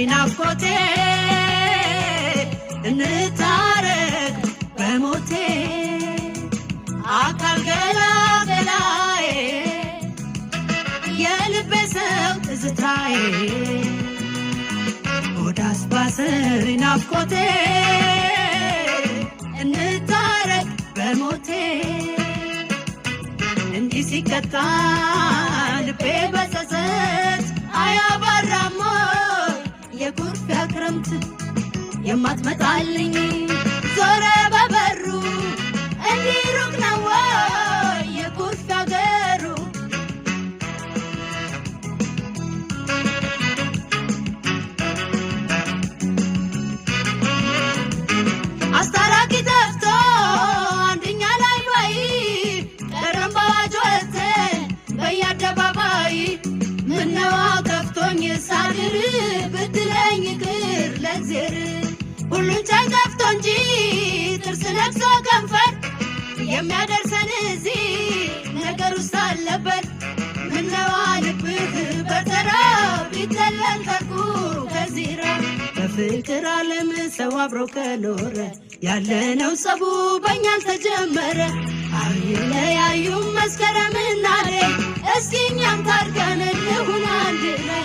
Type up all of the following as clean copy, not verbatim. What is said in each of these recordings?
ናፍቆቴ እንታረቅ በሞቴ አካል ገላገላዬ የልቤ ሰው ትዝታዬ ወዳስ ባሰር ናፍቆቴ እንታረቅ በሞቴ እንዲህ ሲቀጣ ልቤ በጸጸት አያባራሞ የኩርፊያ ክረምት የማትመጣልኝ ዞረ በበሩ እንዲህ ሩቅ ነው የኩርፊያ ገሩ አስታራቂ ጠፍቶ አንደኛ ላይ ባይ ቀረም በአዋጅ ወጥተ በየአደባባይ ምነዋ ከፍቶኝ ሳድር ብትለኝ ቅር ለእግዜር ሁሉን ቻይ ጠፍቶ እንጂ ጥርስ ነክሶ ከንፈር የሚያደርሰን እዚህ ነገር ውስጥ አለበት ምነዋ ልብህ በተራ ቢተለል ተርኩ ከዚራ በፍቅር ዓለም ሰው አብሮ ከኖረ ያለነው ጸቡ በእኛ አልተጀመረ አይለያዩም መስከረምና አደይ እስኪ እኛም ታርቀን እንሁን አንድ ላይ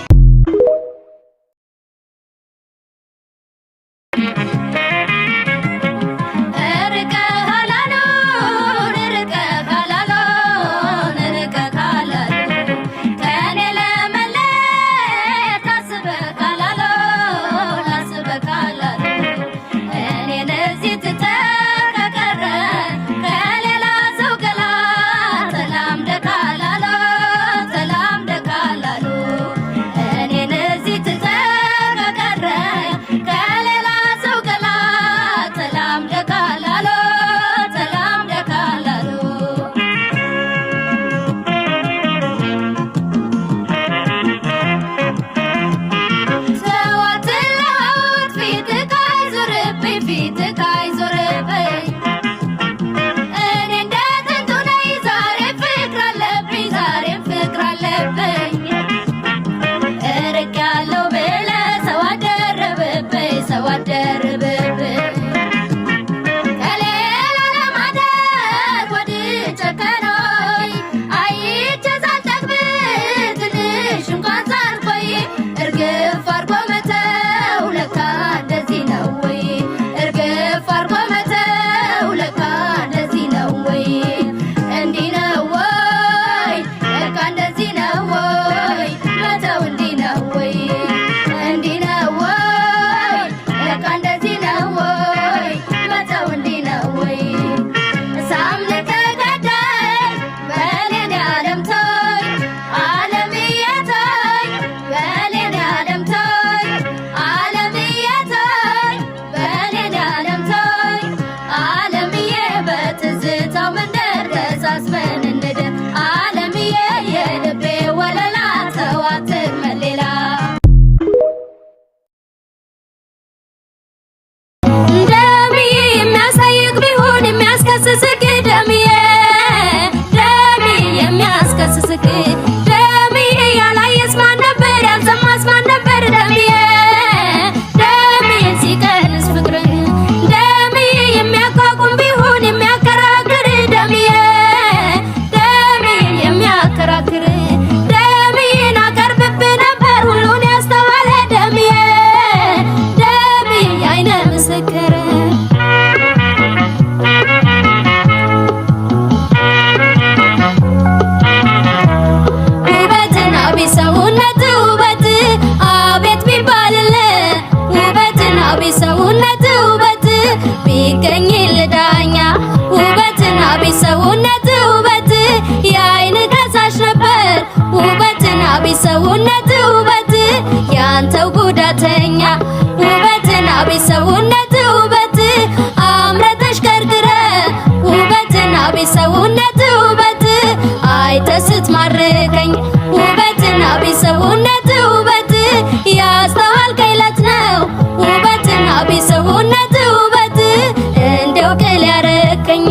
ሰውነት ውበት ያንተው ጉዳተኛ ውበትና ቢሰውነት ውበት አምረተሽ ከርክረ ውበትና ቢሰውነት ውበት አይተስት ማርከኝ ውበትና ቢሰውነት ውበት ያስተዋል ከይለት ነው ውበትና ቢሰውነት ውበት እንደው ቅል ያረከኝ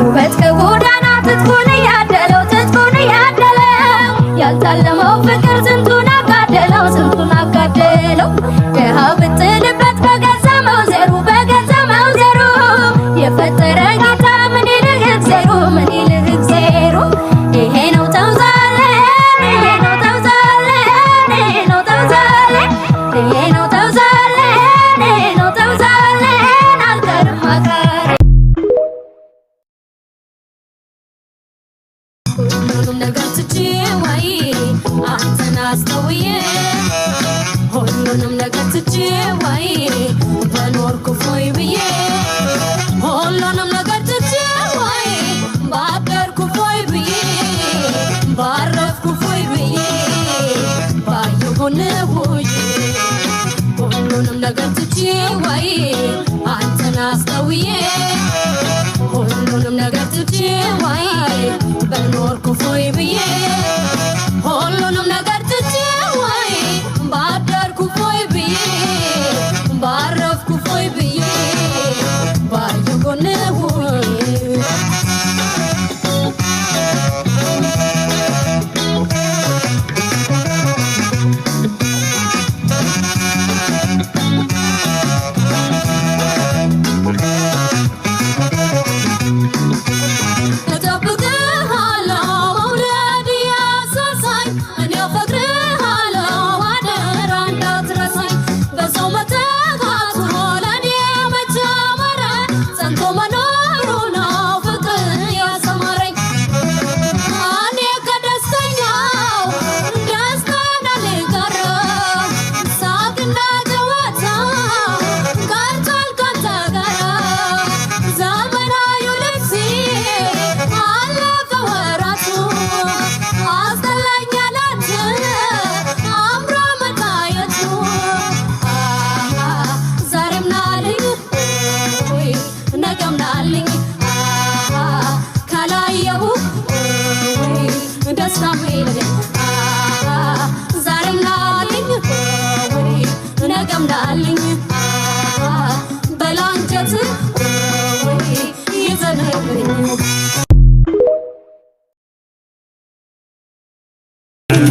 ውበት ከጎዳና ትትኩን ያደለው ብለው ድሃው ብትልበት በገዛ መውዘሩ የፈጠረ ጌታ ምን ይልህ እግዜሩ ምን ይልህ እግዜሩ ይሄ ነው ተውዛለን ይሄ ነው ተውዛለን ይሄ ነው ተውዛለን ይሄ ነው ተውዛለን ይሄ ነው ተውዛለን አልቀርም አካሬ ሁሉንም ነገር ትቼ ወይ አንተን አስተውዬ ሁሉንም ነገር ትቼ ወይ በኖርኩ ፎይ ብዬ ሁሉንም ነገር ትቼ ወይ ባደርኩ ፎይ ብዬ ባረፍኩ ፎይ ብዬ ባየሁን ውዬ ሁሉንም ነገር ትቼ ወይ አንተን አስተውዬ ሁሉንም ነገር ትቼ ወይ በኖርኩ ፎይ ብዬ ሁሉንም ነገር ትቼ ወይ ባደርኩ ፎይ ብዬ ባረፍኩ ፎይ ብዬ ባየሁን ውዬ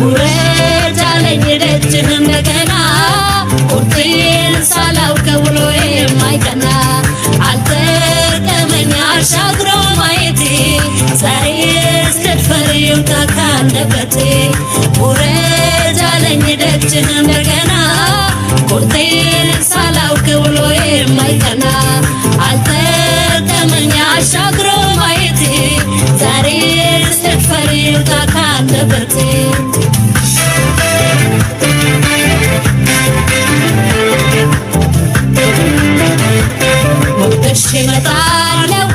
ውረጃለኝ ደጅህም እንደገና ቁርጤን ሳላውቀው ውሎዬ የማይቀና አልጠቀመኝ አሻግሮ ማየቴ ዛሬስ ልድፈር ይውጣ ካንደበቴ ውረጃለኝ ደጅህም እንደገና ቁርጤን ሳላውቀው ውሎዬ የማይቀና አልጠቀመኝ አሻግሮ ማየቴ ዛሬስ ልድፈር ይውጣ ካንደበቴ ሞገሽ እመጣለሁ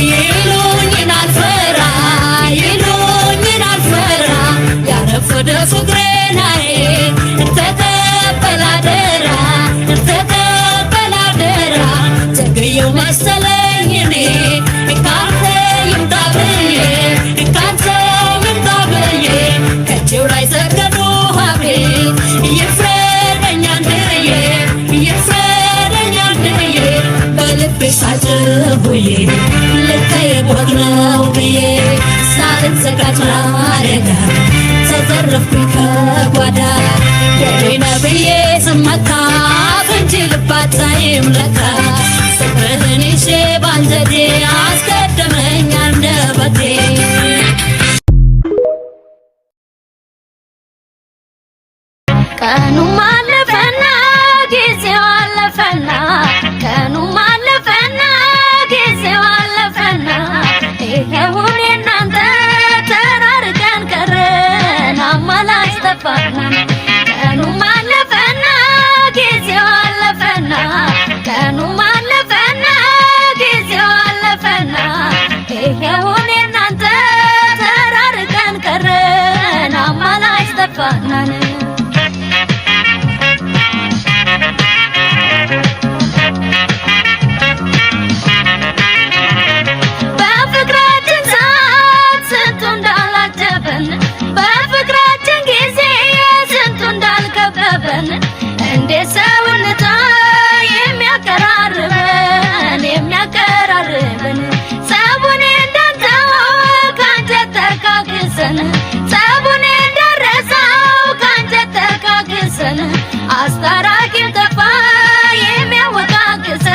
ይሉኝን አልፈራ ይሉኝን አልፈራ ያረፈደ ፍቅሬናዬ ተቀበል አደራ ተቀበል አደራ ዘገየው መሰለኝ እኔ ካንተ ይምጣ ብዬ ካንተ ይምጣ ብዬ ከእጄው ላይ ሰገዱ ሀብሬ ይፍረደኝ አንድዬ ይፍረደኝ አንድዬ በልቤ ሳጭሁዬ ልከዬ ቦት ነው ብዬ ሳልዘጋጅ ማረጋ ተዘረፍኩኝ ከጓዳ የኔ ነው ብዬ ስመካ እንጂ ልባታይም ለካ ፍቅርህን ይዤ ባንጀቴ አስቀደመኝ አንደበቴ ቀኑም አለፈና ጊዜው አለፈና ቀኑም አለፈና ጊዜው አለፈና ይሄውን እናንተ ተራርቀን ቀረን አማላጅ ጠፋን ቀኑም አለፈና ጊዜው አለፈና ቀኑም አለፈና ጊዜው አለፈና ይሄውን እናንተ ተራርቀን ቀረን አማላጅ ጠፋን አስታራቂው ጠፋ የሚያወቃቅሰን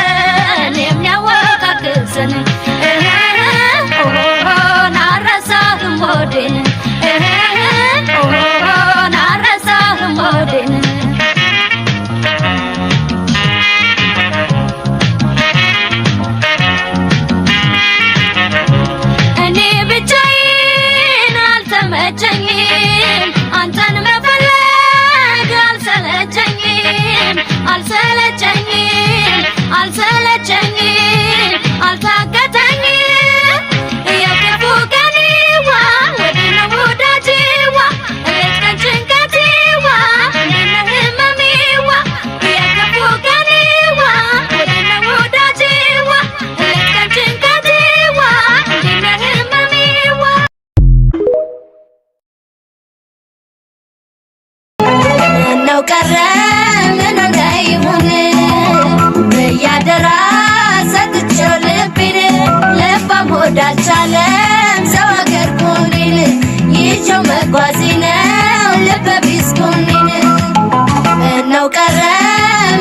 ናረሳህም ሆዴን ናረሳህም ሆዴን እኔ ብቻዬን አልተመቸኝም አንተን መፈለግ አልሰለቸኝም አልታከተኝም የክፉ ቀኔዋ ወዲነ ወዳጅዋ እለትቀን ጭንቀቴዋ እንዲነ ህመሜዋ የክፉ ቀኔዋ ወዲነ ወዳጅዋ እለትቀን ጭንቀቴዋ እንዲነ ህመሜዋ ነው ቀረ ምን እንዳይሆን በያደራ ሰጥቼው ልቤን ልባም ወዳልቻለም ሰው አገር ጎኔን ይዤው መጓዜ ነው ልበ ቢስ ጎኔን ምነው ቀረ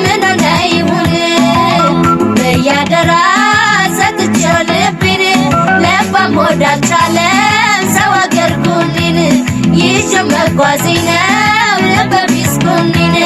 ምን እንዳይሆን በያደራ ሰጥቼው ልቤን ልባም ወዳልቻለም ሰው አገር ጎኔን ይዤው መጓዜ ነው ልበ ቢስ ጎኔን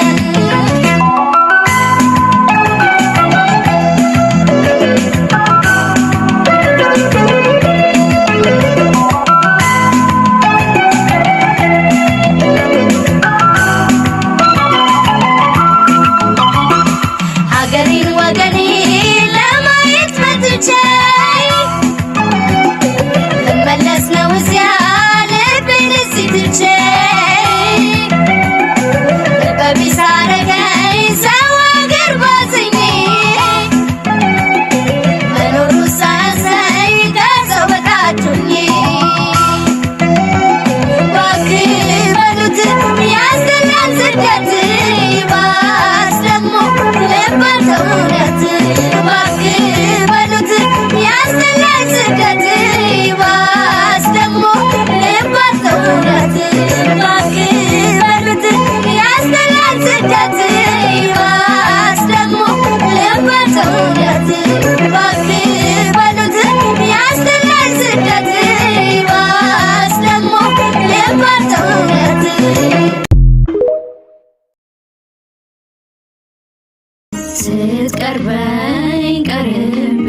ስትቀርበኝ ቀርቤ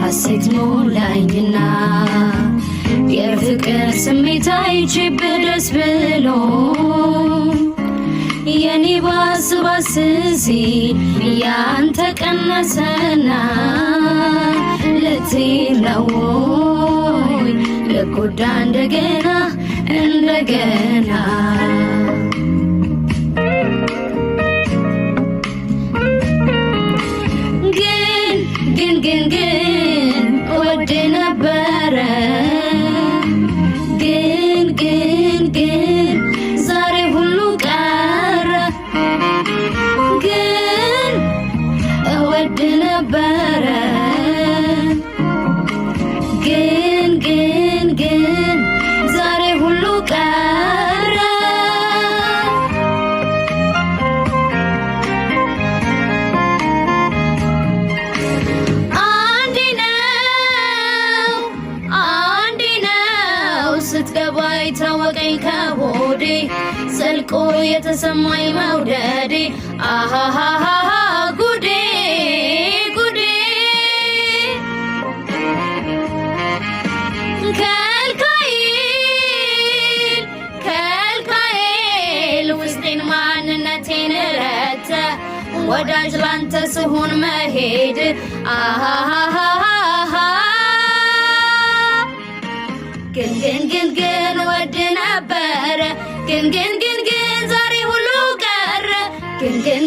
ሐሴት ሞላኝና የፍቅር ስሜት አይቼብህ ደስ ብሎ የኔ ባስ ባስ ሲል ያንተ ቀነሰና ልትሄድ ነው ወይ ልጎዳ እንደገና ግን ወድ ነበረ ግን ዛሬ ሁሉ ቀረ ግን ወድ ነበረ ግን ዛሬ ሁሉ ቀረ ስትገባይ ታወቀኝ ከሆዴ ዘልቆ የተሰማኝ መውደዴ አሃሃሃ ጉዴ ከልካይል ውስጤን ማንነቴን ረተ ወዳጅ ላንተ ስሆን መሄድ አሃሃሃ ግን ወድ ነበረ ግን ዛሬ ሁሉ ቀረ ግን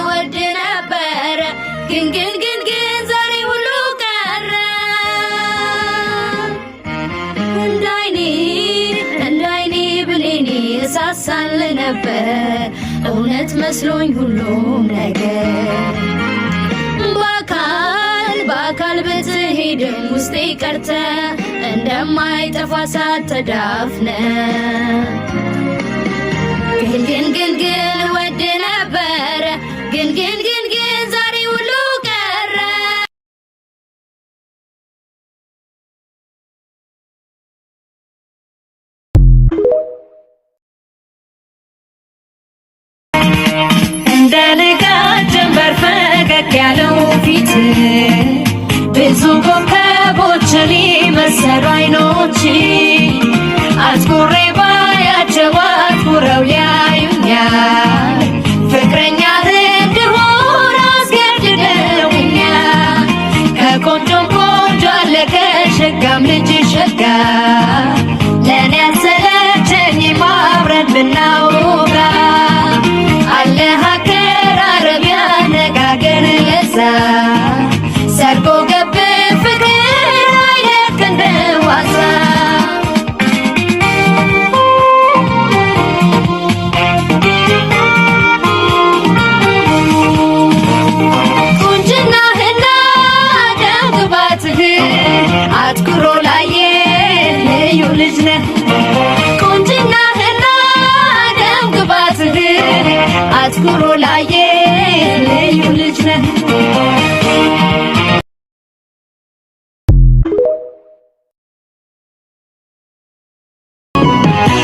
ወድ ነበረ ግን ዛሬ ሁሉ ቀረ እንዳይኔ ብሌኔ እሳሳል ነበር እውነት መስሎኝ ሁሉም ነገር በአካል ብትሄድም ውስጤ ቀርተ እንደማይጠፋ እሳት ተዳፍነ ግን ወድ ነበር ንጋት ጀንበር ፈገግ ያለው ፊት ብዙ ኮከቦች ሊመሰሉ አይኖች አትኩሬ ባያቸው አትኩረው ያዩኛል ፍቅረኛ እንድሆን አስገድደውኛል ከቆንጆም ቆንጆ አለ ከሸጋም ልጅ ሸጋ ለእኔ ያሰለቸኝም አብረን ብናወጋ አለ አቀራረብ ያነጋገር ለዛ ሰርጎ ገብ ፍቅር አይለቅ እንደ ዋዛ ቁንጅናህና ደም ግባትህ አትኩሮ ላየ ልዩ ልጅ ነህ ቁንጅናህና ደም ግባትህ አትኩሮ ላየ ልዩ ልጅ ነህ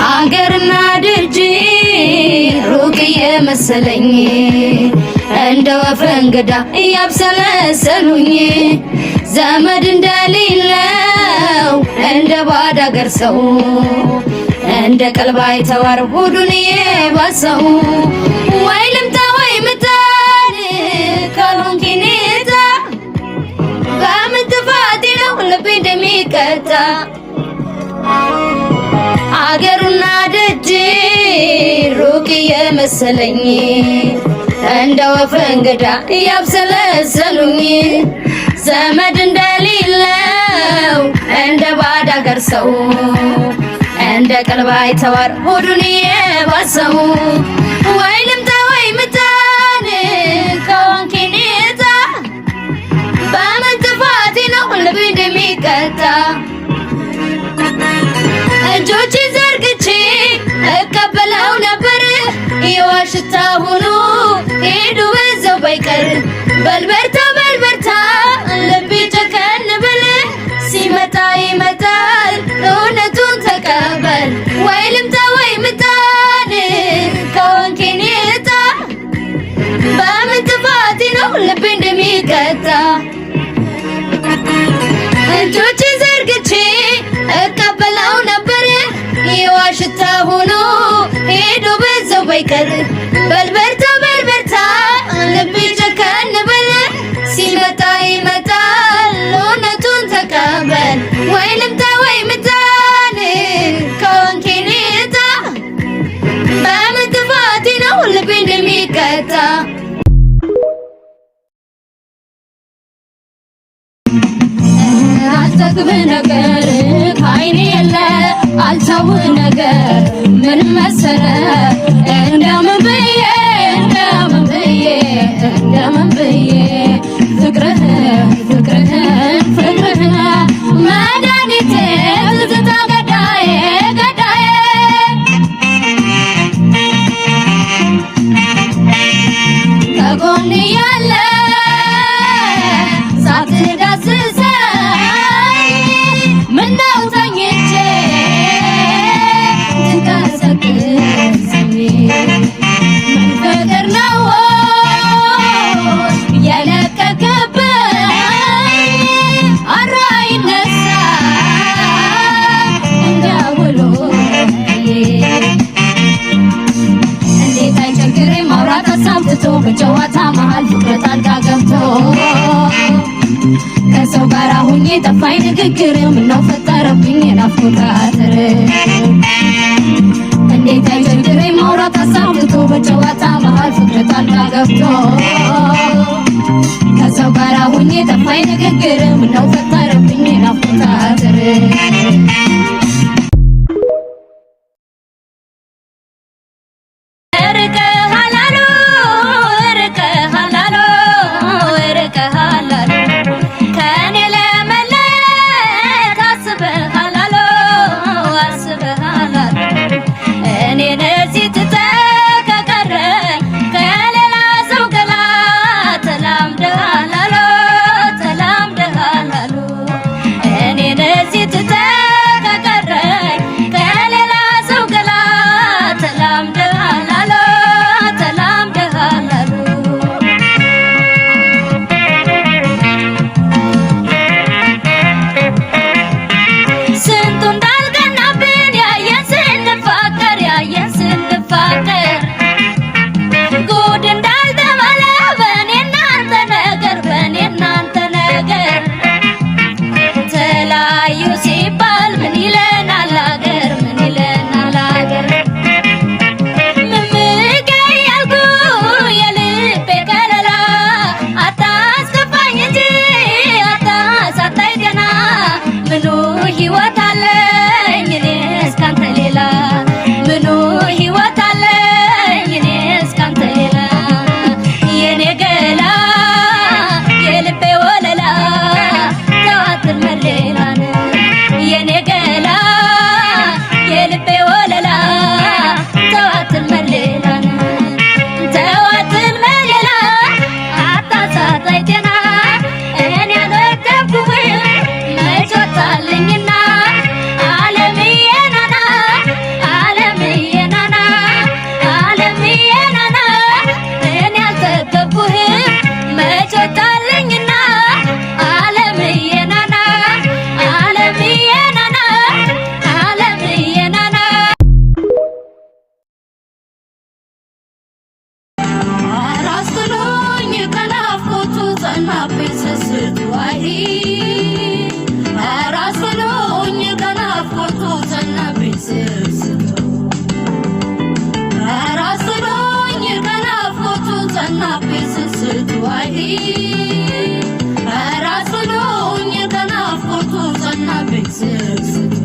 አገርና ደጅ ሩቅ የመሰለኝ እንደ ወፍ እንግዳ እያብሰለሰሉኝ ዘመድ እንደሌለው እንደ ባዳ አገር ሰው እንደ ቀልብ አይተዋር ሆዱን የባሰው ወይ ልምጣ ወይ ምጣድ ካልሆንክ ኔታ በምን ጥፋቴ ነው ልቤ እንደሚቀጣ አገሩና ደጅ ሩቅ የመሰለኝ እንደ ወፍ እንግዳ እያብሰለሰሉኝ ዘመድ እንደሌለው እንደ ባዳ አገር ሰው እንደ ቀልብ አይተዋር ሆዱን የባሰው ወይ ልምጣ ወይ ምጣድ ከሆንክ ኔታ በምን ጥፋቴ ነው ልቤ እንደሚቀጣ እጆቼ ዘርግቼ እቀበለው ነበር የዋሽታ ሆኖ ሄዱ በዛው ባይቀር በልበርታ በልበርታ ልቤ ጨከን ብል ሲመጣ ይመጣል እውነቱን ተቀበል ወይ ልምጣ ወይ ምጣድ ከሆንክ ኔታ በምን ጥፋቴ ነው ልቤ እንደሚቀጣ እጆቼ ዘርግቼ እቀበለው ነበር የዋሽታ ሆኖ ሄዶ በዛው ባይቀር በልበርታ በልበርታ ልቤ ጨከን ብል ሲመጣ ይመጣል እውነቱን ተቀበል ወይ ልምጣ ወይ ምጣድ ከሆንክ ኔታ በምን ጥፋቴ ነው ልቤ እንደሚቀጣ አልጠግብ ነገር ከዓይኔ የለ አልተው ነገር ምን መሰለ እንደምን ብዬ ፍቅርህን መድኃኒቴ ትዝታ ገዳዬ ከጎን ያለ ሳትዳስሰኝ ምነው ተኝቼ ትቀሰቅሰኝ ምን ፍቅር ነው የለቀቀብኝ አራ ይነሳ እንዳውሎ እንዴት አይቸግረኝ ማውራት ሀሳብ ትቶ በጨዋታ መሃል ፍቅር ጣልቃ ገብቶ ከሰው ጋር ሁኜ ጠፋኝ ንግግር ምነው ፈጠረብኝ የናፍቆት አጥር እንዴት አይቸግረኝ ማውራት ሀሳብ ትቶ በጨዋታ መሃል ፍቅር ጣልቃ ገብቶ ከሰው ጋር ሁኜ ጠፋኝ ንግግር ምነው ፈጠረብኝ የናፍቆት አጥር ጸናብኝ ስስቱ አይ ራስ ብሎኝ ከናፍቆቱ ጸናብኝ ስስቱ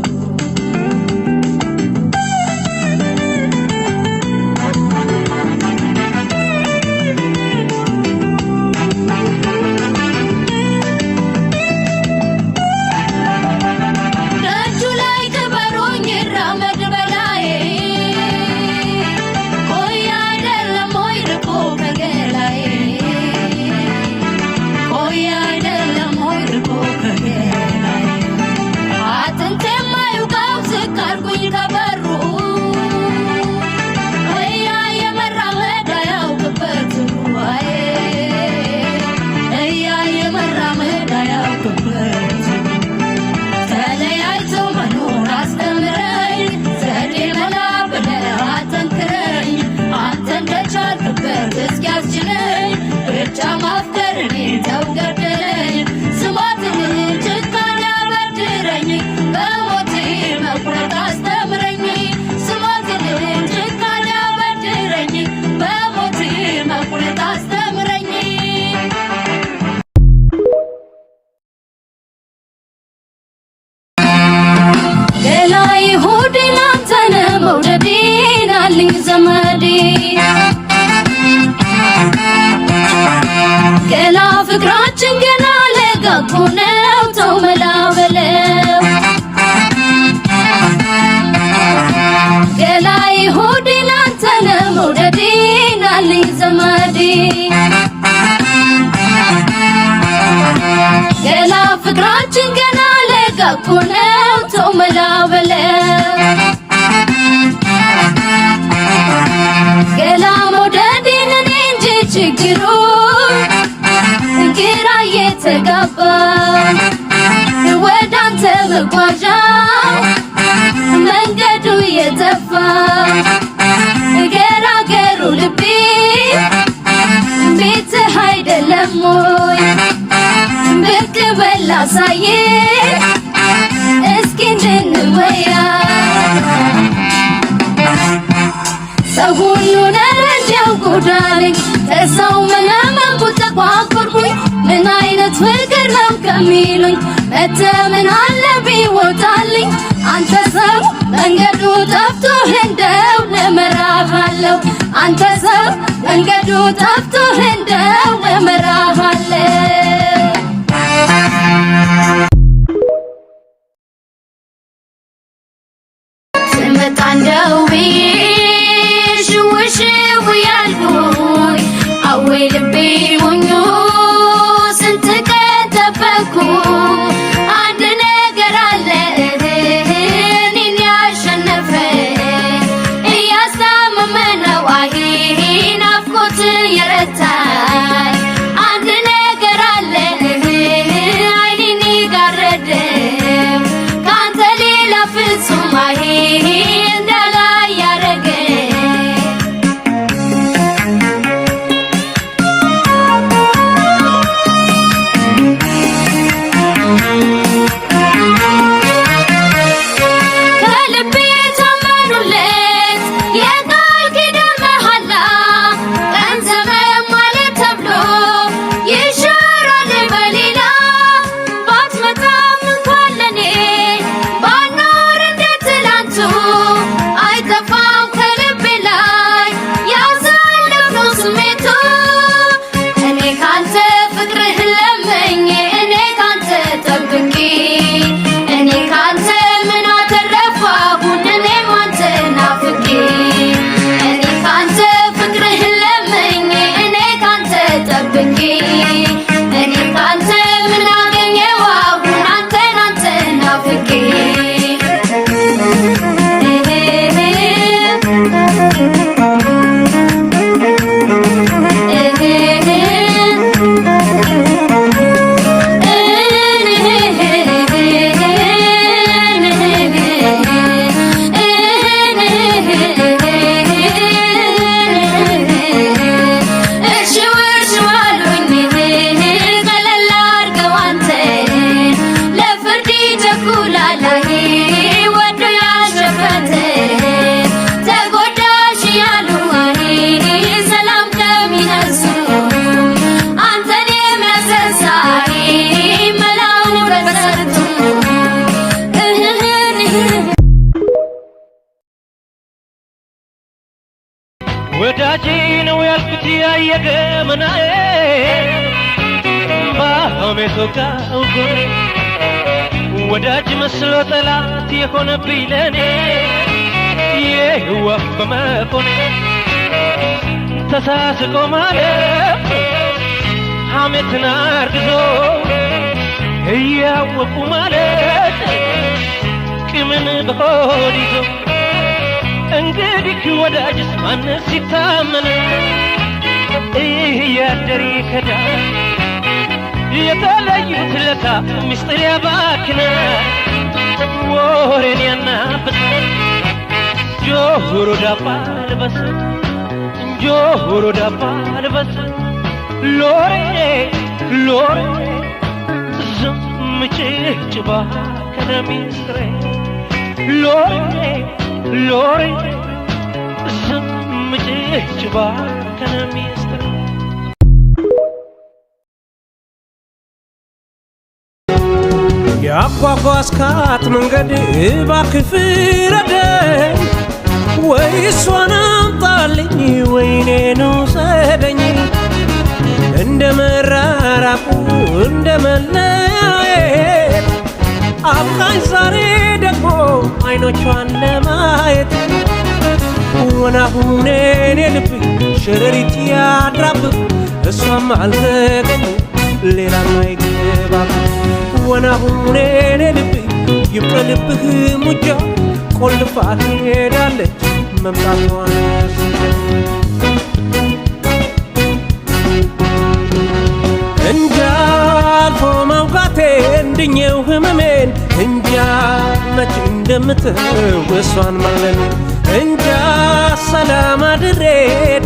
ፍቅራችን ገና ለጋኩ ነው ተው መላ በለው ገላይ ሆዴ ላንተ ነው መውደዴ ናልኝ ዘመዴ ገላ ፍቅራችን ገና ለጋኩ ነው ተው መላ በለው ገላ መውደዴን እኔ እንጂ ችግሩ ግራ የተጋባ ወዳንተ መጓዣ መንገዱ የጠፋ ገራገሩ ልቤ ቤትህ አይደለም ወይ ብቅ በል አሳየ እስኪ እንድንወያ ሰው ሁሉ ነረጃው ጎዳለኝ ተሰው መናመንኩ ተቋቁርኩኝ ምን አይነት ፍቅር ነው ከሚሉኝ መተምን አለ ቢወጣልኝ አንተ ሰው መንገዱ ጠፍቶህ እንደው ለመራሃለው አንተ ሰው መንገዱ ጠፍቶህ እንደው ለመራሃለው ስመጣ እንደው ሽው ያልኩኝ አወይ ልቤ ሞኞ ስንት ቀን ጠበቅኩ አንድ ነገር አለ እኔን ያሸነፈ እያስታመመ ነው አይ ናፍቆት የረታኝ አንድ ነገር አለ አይኔን ጋረደ ካንተ ሌላ ፍጹም አይ እንዳላይ ያረገ የገመናዬ ባሜቶ ጋውጎ ወዳጅ መስሎ ጠላት የሆነብኝ ለኔ የህዋፍ በመቆኔ ተሳስቆ ማለት ሐሜትን አርግዞ እያወቁ ማለት ቂምን በሆድ ይዞ እንግዲህ ወዳጅስ ማንስ ይታመን እያደር ይከዳል የተለዩት ለታ ምስጢር ያባክናል ወሬን ያናብሳል ጆሮ ዳባ ልበስ ጆሮ ዳባ ልበስ ሎሬ ሎሬ ዝም ጭጭባ ከነሚስጥሬ ሎሬ ሎሬ ዝም ጭጭባ ከነሚስጥሬ ያጓጓዝካት መንገድ እባክህ ፍረደኝ ወይ እሷን አምጣልኝ ወይ እኔን ውሰደኝ እንደ መራራቁ እንደ መለያየት አብቃኝ ዛሬ ደግሞ አይኖቿን ለማየት ወናሁኔ እኔ ልብ ሸረሪት ያድራብህ እሷም አልተገኘ ሌላም አይገባም ወናሁኔ እኔ ልብ ይብቀልብህ ሙጃ ቆልፋ ሄዳለች መምጣቷን እንጃ አልፎ ማውቃቴ እንድኘው ህመሜን እንጃ መች እንደምትው እሷን ማለኔ እንጃ ሰላም አድሬ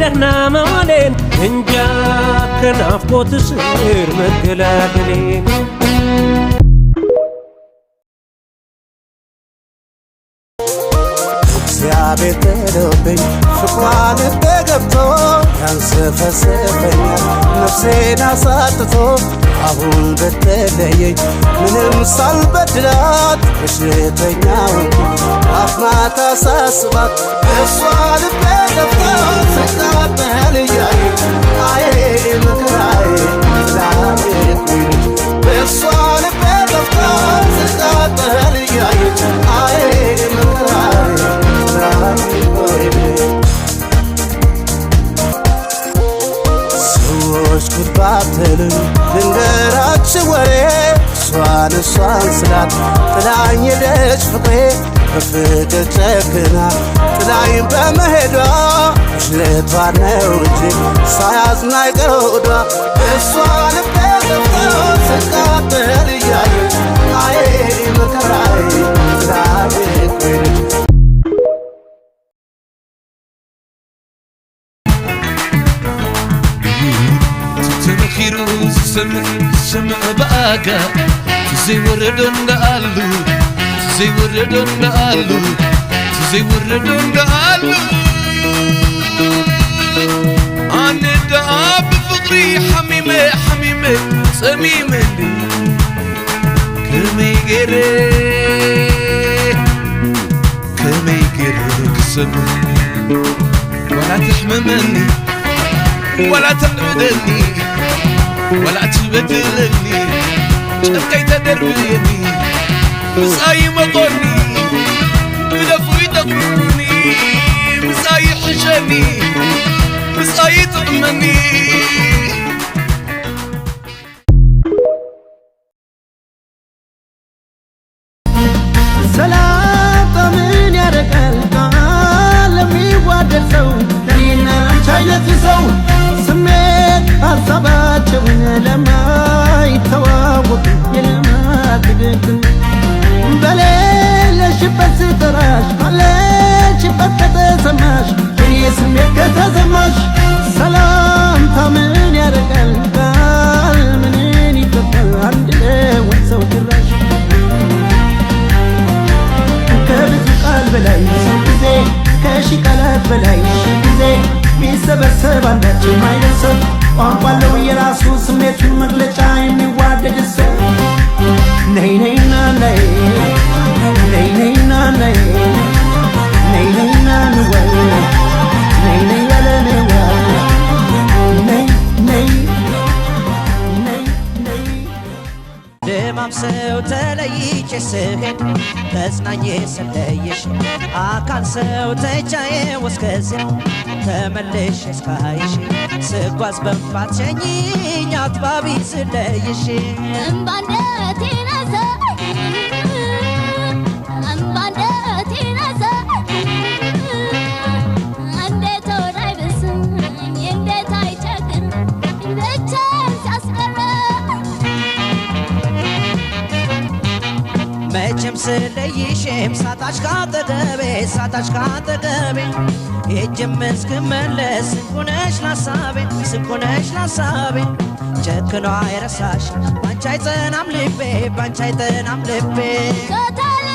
ደህና መዋሌን እንጃ ከናፍቆት ስር መገላገሌን እግዚአብሔር ጥሎብኝ ፍቅሯ ልቤ ገብቶ ያንሰፈስፈኛል ነፍሴን አሳጥቶ አሁን በተለየኝ ምንም ሳልበድላት በሽተኛው አፍ ማታ ሳስባት እሷ ልቤ ገብቶ ስቃጠል እያየች አዬ መከራዬ ስላየኩኝ እሷ ልቤ ገብቶ ስቃጠል እያየች አዬ መከራዬ ሰዎች ጉድባትልን ልንገራችሁ ወሬ እሷን ስላት ጥላኝ ሄደች ፍቅሬ በፍቅር ጨክና ጥላኝ በመሄዷ እሽለቷ ነው እንጂ ሳያዝን አይቀር ሆዷ እሷ ልቤ ገብቶ ስቃጠል እያየች አዬ መከራዬ ስላየኩኝ سمع بقى زي وردون قالو زي وردون قالو زي وردون قالو أنا دعاب فقري حميمة حميمة سميمة كمي جري كسب ولا تحممني ولا تقعدني ولا تبدلني شركي تدربني مساي مطرني بدفو يدقرني مساي حشني مساي تأمني سلام من يارك القال ميوادر سو لينا شايلة سو سميت حساباتهم لما يتواوق يلما تقدم بليل شبت ستراش بليل شبت تتسماش يسميك تتسماش سلام تامن يارك القال منين يتبقى عند وانسو تراش كبت قال بلاي سنتزي كاشي قالت بلاي شنتزي بيسبسب عندك ما ينسب وانقلو يراسو سميت المغلق عيني وادد السب نينينا ني نينينا ني نينينا نوال نينينا نوال ከማም ሰው ተለይቼ ስሄድ ተጽናኜ ስለየሽ አካል ሰው ተቻዬ ወስከዚያ ተመልሼ እስካይሽ ስጓዝ በንፋት ሸኝኝ አጥባቢ ስለይሽ እምባንደቴ ነዘ እምባንደቴ ነዘ እንዴት ወዳይ ብስኝ እንዴት አይቸግር ብቻዬን ሲያስቀረ መቼም ስለይሽም ሳታች ካጠገቤ ሳታች ካጠገቤ ሄጄም እስክመለስ ስንኩነሽ ላሳቤ ስንኩነሽ ላሳቤ ጨክኖ አይረሳሽ ባንቺ አይጸናም ልቤ ባንቺ አይጸናም ልቤ ቶታል